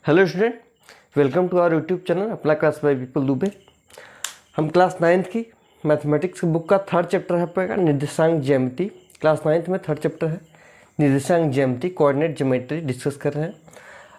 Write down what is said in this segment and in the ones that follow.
Hello student, welcome to our YouTube channel अपना class by पीपल दुबे। हम क्लास 9th की मैथमेटिक्स बुक का थर्ड चैप्टर है आपका निर्देशांक ज्यामिति। क्लास 9th में थर्ड चैप्टर है निर्देशांक ज्यामिति, कोऑर्डिनेट ज्योमेट्री डिस्कस कर रहे हैं।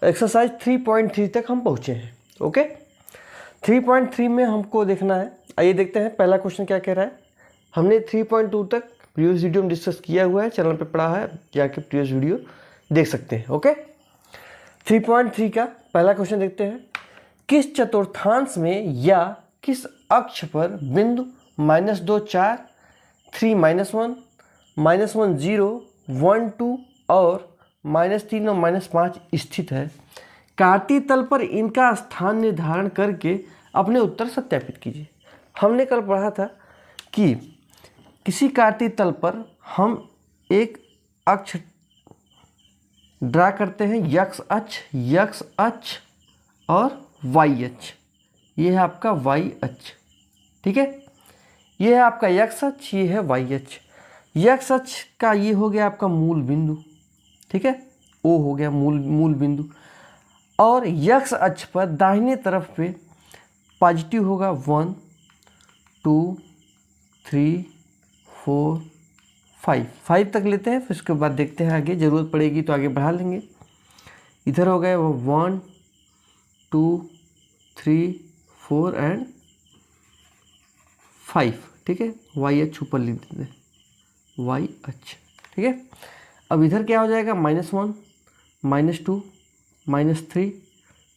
एक्सरसाइज 3.3 तक हम पहुँचे हैं। ओके, 3.3 में हमको देखना है। आइए देखते हैं पहला क्वेश्चन क्या कह रहा है। हमने 3.2 तक प्रीवियस वीडियो में डिस्कस किया हुआ है, चैनल पर पढ़ा है, जाके प्रीवियस वीडियो देख सकते हैं। ओके, 3.3 का पहला क्वेश्चन देखते हैं। किस चतुर्थांश में या किस अक्ष पर बिंदु -2 4 3 -1 -1 0 1 2 और -3 और -5 स्थित है? कार्तीय तल पर इनका स्थान निर्धारण करके अपने उत्तर सत्यापित कीजिए। हमने कल पढ़ा था कि किसी कार्तीय तल पर हम एक अक्ष ड्रा करते हैं, यक्स अक्ष और वाई अक्ष। ये है आपका वाई अक्ष, ठीक है। ये है आपका यक्स अक्ष, ये है वाई अक्ष। यक्स अक्ष का ये हो गया आपका मूल बिंदु, ठीक है, ओ हो गया मूल बिंदु। और यक्स अक्ष पर दाहिने तरफ पे पॉजिटिव होगा 1 2 3 4 5 तक लेते हैं, फिर उसके बाद देखते हैं आगे, ज़रूरत पड़ेगी तो आगे बढ़ा लेंगे। इधर हो गए वो 1 2 3 4 एंड 5, ठीक है। वाई अक्ष ऊपर लिख देते हैं, वाई अक्ष, ठीक है। अब इधर क्या हो जाएगा, -1 -2 -3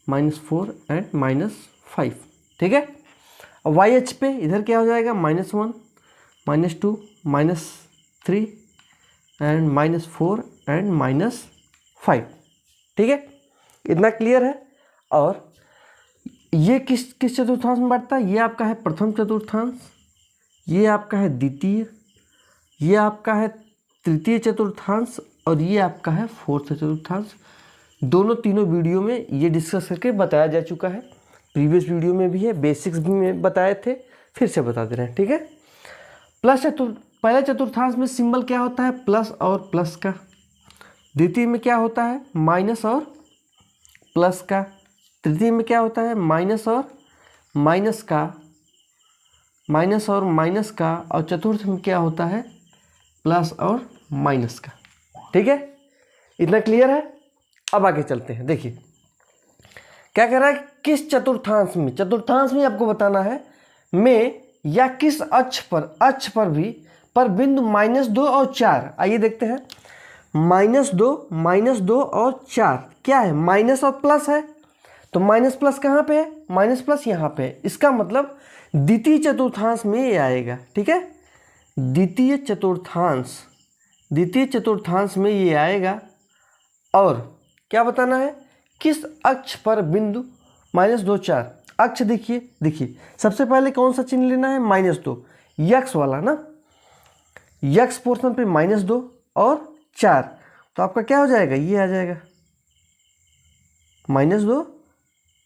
-4 एंड -5, ठीक है। अब वाई अक्ष पे इधर क्या हो जाएगा, -1 -2 -3 एंड -4 एंड -5, ठीक है। इतना क्लियर है। और ये किस चतुर्थांश में बांटता है? ये आपका है प्रथम चतुर्थांश, ये आपका है द्वितीय, ये आपका है तृतीय चतुर्थांश और ये आपका है फोर्थ चतुर्थांश। तीनों वीडियो में ये डिस्कस करके बताया जा चुका है। प्रीवियस वीडियो में भी है, बेसिक्स भी में बताए थे, फिर से बता दे रहे हैं, ठीक है। पहले चतुर्थांश में सिंबल क्या होता है, प्लस और प्लस का। द्वितीय में क्या होता है, माइनस और प्लस का। तृतीय में क्या होता है, माइनस और माइनस का, माइनस और माइनस का। और चतुर्थ में क्या होता है, प्लस और माइनस का, ठीक है। इतना क्लियर है। अब आगे चलते हैं। देखिए क्या कह रहा है, किस चतुर्थांश में, चतुर्थांश में आपको बताना है में या किस अक्ष पर भी पर बिंदु -2 और 4। आइए देखते हैं, -2 और 4 क्या है, माइनस और प्लस है। तो माइनस प्लस कहाँ पे है, माइनस प्लस यहाँ पे है। इसका मतलब द्वितीय चतुर्थांश में ये आएगा, ठीक है। द्वितीय चतुर्थांश में ये आएगा। और क्या बताना है, किस अक्ष पर बिंदु -2 4। अक्ष देखिए सबसे पहले कौन सा चिन्ह लेना है, -2, यक्स वाला ना। यक्स पोर्शन पे -2 और 4, तो आपका क्या हो जाएगा, ये आ जाएगा -2,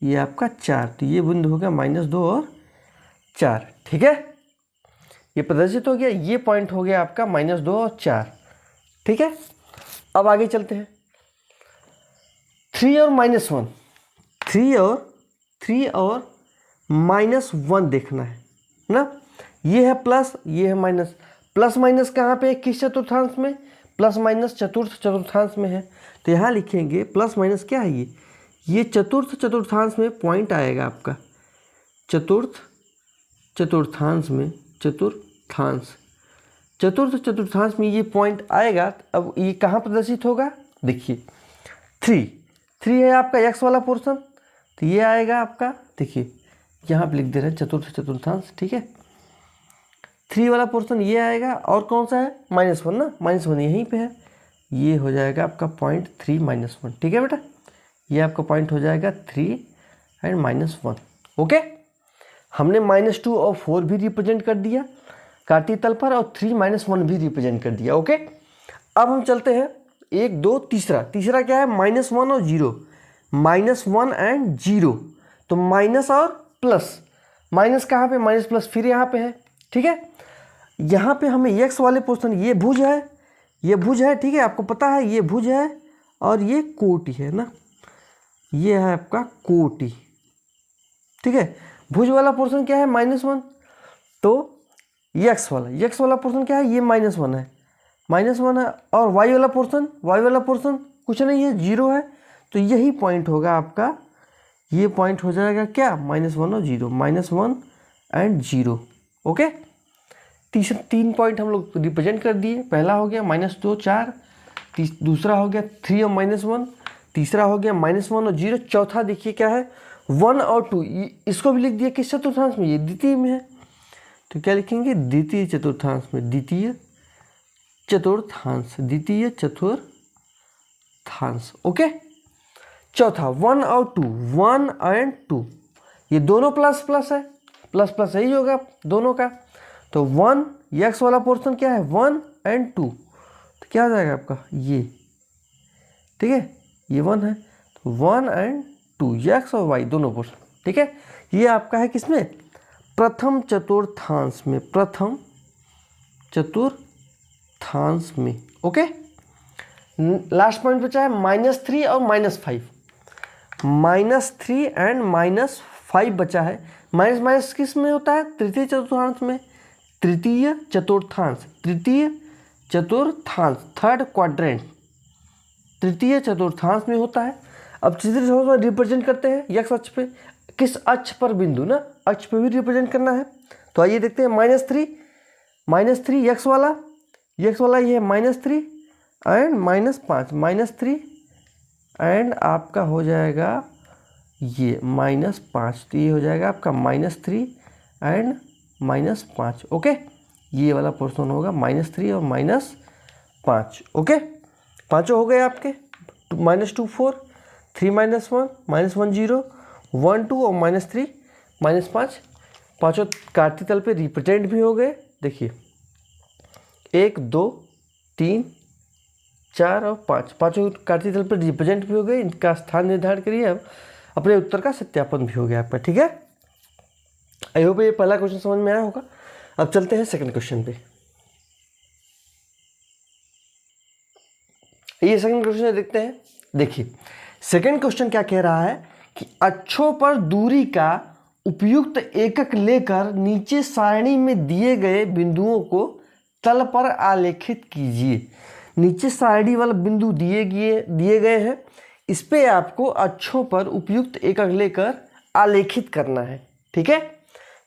ये आपका 4। तो ये बिंदु हो गया -2 और 4, ठीक है। ये प्रदर्शित हो गया, ये पॉइंट हो गया आपका -2 और 4, ठीक है। अब आगे चलते हैं। 3 और -1, 3 और -1 देखना है ना। ये है प्लस, ये है माइनस। प्लस माइनस कहाँ पे है, किस चतुर्थांश में, प्लस माइनस चतुर्थ चतुर्थांश में है। तो यहाँ लिखेंगे प्लस माइनस क्या है, ये चतुर्थ चतुर्थांश में पॉइंट आएगा आपका। चतुर्थ चतुर्थांश में ये पॉइंट आएगा। अब ये कहाँ प्रदर्शित होगा, देखिए 3 है आपका यक्स वाला पोर्शन, तो ये आएगा आपका, देखिए यहाँ पे लिख दे रहे हैं चतुर्थ चतुर्थांश, ठीक है। 3 वाला पोर्शन ये आएगा। और कौन सा है, -1 ना, -1 यहीं पे है। ये हो जाएगा आपका पॉइंट 3 -1, ठीक है बेटा। ये आपका पॉइंट हो जाएगा 3 एंड -1। ओके, हमने -2 और 4 भी रिप्रेजेंट कर दिया कार्तीय तल पर, और 3 -1 भी रिप्रेजेंट कर दिया। ओके, अब हम चलते हैं 1 2 तीसरा क्या है, -1 और 0, -1 एंड 0। तो माइनस और प्लस, माइनस कहाँ पे, माइनस प्लस फिर यहाँ पे है, ठीक है। यहाँ पे हमें एक्स वाले पोर्शन, ये भुज है, ठीक है, आपको पता है ये भुज है और ये कोटि है ना। ये है आपका कोटि, ठीक है। भुज वाला पोर्शन क्या है -1, तो यक्स वाला पोर्शन क्या है, ये -1 है, -1 है। और वाई वाला पोर्शन कुछ नहीं है, 0 है। तो यही पॉइंट होगा आपका, ये पॉइंट हो जाएगा क्या, -1 और 0, -1 एंड 0। ओके, 3 पॉइंट हम लोग रिप्रेजेंट कर दिए। पहला हो गया -2 4, दूसरा हो गया 3 और -1, तीसरा हो गया -1 और 0, चौथा देखिए क्या है 1 और 2। इसको भी लिख दिया किस चतुर्थांश में, ये द्वितीय में है। तो क्या लिखेंगे, द्वितीय चतुर्थांश में, द्वितीय चतुर्थांश। ओके, चौथा 1 और 2, 1 एंड 2, ये दोनों प्लस है, प्लस यही होगा दोनों का। तो 1 यक्स वाला पोर्शन क्या है 1 एंड 2, तो क्या हो जाएगा आपका ये, ठीक है, ये 1 है, तो 1 एंड 2 यक्स और वाई दोनों पोर्शन, ठीक है। ये आपका है किसमें, प्रथम चतुर्थांश में, प्रथम चतुर्थांश में। ओके, लास्ट पॉइंट बचा है -3 और -5, -3 एंड -5 बचा है। माइनस किस में होता है, तृतीय चतुर्थांश में, तृतीय चतुर्थांश, थर्ड क्वाड्रेंट, तृतीय चतुर्थांश में होता है। अब तृतीय चतुर्थांश में रिप्रेजेंट करते हैं यक्स अक्ष पे, किस अक्ष पर बिंदु ना, अक्ष पे भी रिप्रेजेंट करना है। तो आइए देखते हैं -3 यक्स वाला ये है -3 एंड -5, -3 एंड आपका हो जाएगा ये -5, तो ये हो जाएगा आपका -3 एंड -5। ओके, ये वाला पोर्शन होगा -3 और -5। ओके, पांचों हो गए आपके, -2 4, 3 -1, -1 0, 1 2 और -3 -5, पांचों कार्तीय तल पे रिप्रेजेंट भी हो गए। देखिए 1 2 3 4 और 5, पांचों कार्तीय तल पर रिप्रेजेंट भी हो गए। इनका स्थान निर्धारण करिए, अब अपने उत्तर का सत्यापन भी हो गया आपका, ठीक है। आई होप ये पहला क्वेश्चन समझ में आया होगा। अब चलते हैं सेकंड क्वेश्चन पे। ये सेकंड क्वेश्चन देखते हैं। देखिए सेकंड क्वेश्चन क्या कह रहा है कि अक्षों पर दूरी का उपयुक्त एकक लेकर नीचे सारणी में दिए गए बिंदुओं को तल पर आलेखित कीजिए। नीचे सारणी वाला बिंदु दिए गए हैं, इस पे आपको अक्षों पर उपयुक्त एकक लेकर आलेखित करना है, ठीक है।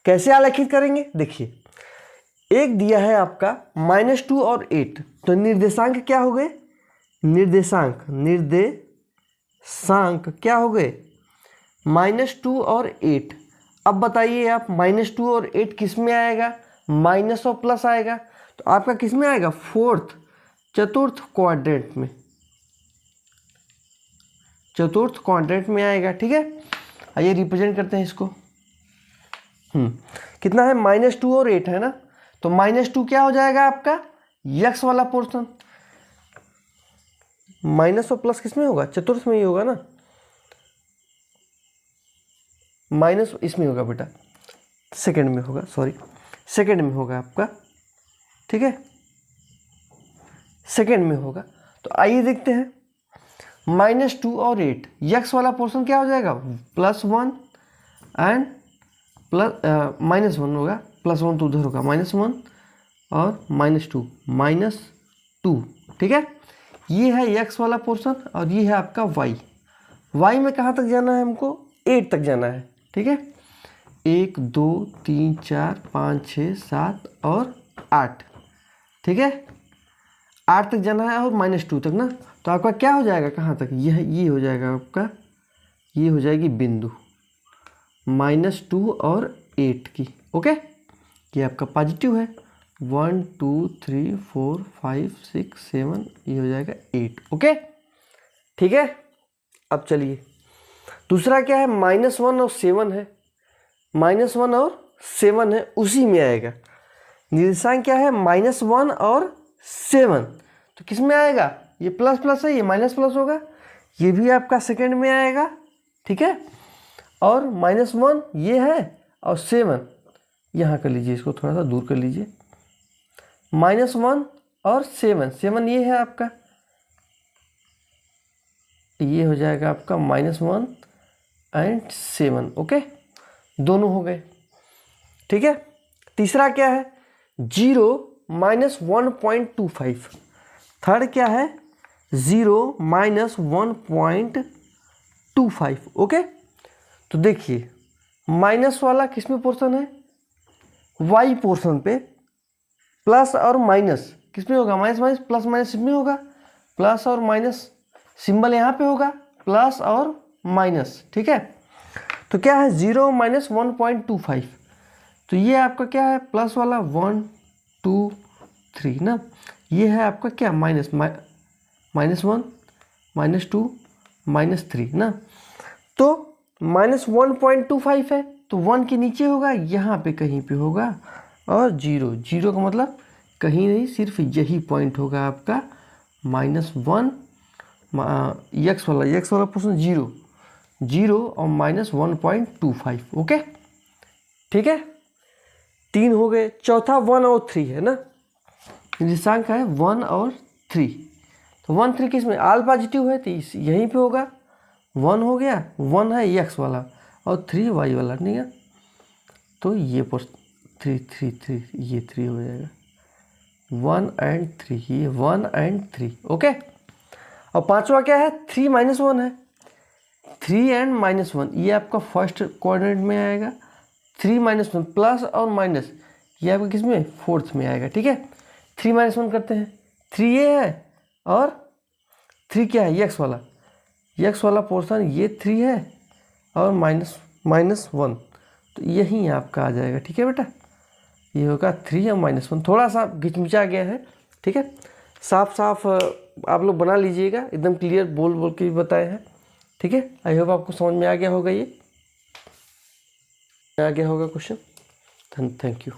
कैसे आलेखित करेंगे, देखिए एक दिया है आपका -2 और 8, तो निर्देशांक क्या हो गए, निर्देशांक क्या हो गए, -2 और 8। अब बताइए आप -2 और 8 किस में आएगा, माइनस और प्लस आएगा, तो आपका किस में आएगा, चतुर्थ क्वाड्रेंट में आएगा, ठीक है। आइए रिप्रेजेंट करते हैं इसको। कितना है, -2 और 8 है ना, तो -2 क्या हो जाएगा आपका यक्स वाला पोर्शन, माइनस और प्लस किस में होगा, चतुर्थ में ही होगा ना, माइनस इसमें होगा बेटा, सेकंड में होगा, सॉरी सेकंड में होगा आपका, ठीक है, सेकंड में होगा। तो आइए देखते हैं -2 और 8, यक्स वाला पोर्शन क्या हो जाएगा, +1 एंड -1 होगा, +1 तो उधर होगा, -1 और -2, ठीक है। ये है यक्स वाला पोर्शन और ये है आपका वाई में कहाँ तक जाना है हमको, 8 तक जाना है, ठीक है। 1 2 3 4 5 6 7 और 8, ठीक है, 8 तक जाना है और -2 तक ना, तो आपका क्या हो जाएगा, कहाँ तक, ये हो जाएगा आपका, ये हो जाएगी बिंदु -2 और 8 की। ओके, ये आपका पॉजिटिव है, 1 2 3 4 5 6 7, ये हो जाएगा 8। ओके, ठीक है। अब चलिए दूसरा क्या है, -1 और 7 है, -1 और 7 है, उसी में आएगा। निर्देशांक क्या है, -1 और 7, तो किस में आएगा, ये प्लस प्लस है, ये माइनस प्लस होगा, ये भी आपका सेकंड में आएगा, ठीक है। और -1 ये है और 7 यहाँ कर लीजिए, इसको थोड़ा सा दूर कर लीजिए, -1 और 7 ये है आपका, ये हो जाएगा आपका -1 एंड 7। ओके, दोनों हो गए। ठीक है, तीसरा क्या है 0 माइनस 1.25। थर्ड क्या है 0 माइनस 1.25। ओके, तो देखिए माइनस वाला किस में पोर्शन है, वाई पोर्शन पे, प्लस और माइनस किस में होगा, माइनस माइनस प्लस माइनस में होगा, प्लस और माइनस सिंबल यहाँ पे होगा, प्लस और माइनस। ठीक है, तो क्या है 0 माइनस 1.25, तो ये आपका क्या है प्लस वाला 1 2 3 ना, ये है आपका क्या माइनस माइनस 1 माइनस 2 माइनस 3 ना, तो माइनस 1.25 है तो 1 के नीचे होगा, यहाँ पे कहीं पे होगा, और 0 0 का मतलब कहीं नहीं, सिर्फ यही पॉइंट होगा आपका -1 एक्स वाला पोर्शन 0 0 और माइनस 1.25। ओके, ठीक है, 3 हो गए। चौथा 1 और 3 है ना, निर्देशांक है 1 और 3, तो 1 3 किस में, आल पॉजिटिव है तो यहीं पे होगा, 1 हो गया, 1 है एक्स वाला और 3 वाई वाला, नहीं है, तो ये 3 3 3 ये 3 हो जाएगा, 1 एंड 3, ये 1 एंड 3। ओके, और पांचवा क्या है 3 माइनस 1 है, 3 एंड माइनस 1, ये आपका फर्स्ट कोऑर्डिनेट में आएगा, 3 माइनस 1 प्लस और माइनस ये आपका किस में, फोर्थ में आएगा। ठीक है, 3 माइनस 1 करते हैं, 3 ये है और 3 क्या है एक्स वाला पोर्शन, ये 3 है और माइनस 1, तो यही आपका आ जाएगा। ठीक है बेटा, ये होगा 3 और -1, थोड़ा सा घिचमिचा गया है। ठीक है, साफ साफ आप लोग बना लीजिएगा, एकदम क्लियर बोल बोल के भी बताए हैं। ठीक है, आई होप आपको समझ में आ गया होगा, ये आ गया होगा क्वेश्चन। Thank you.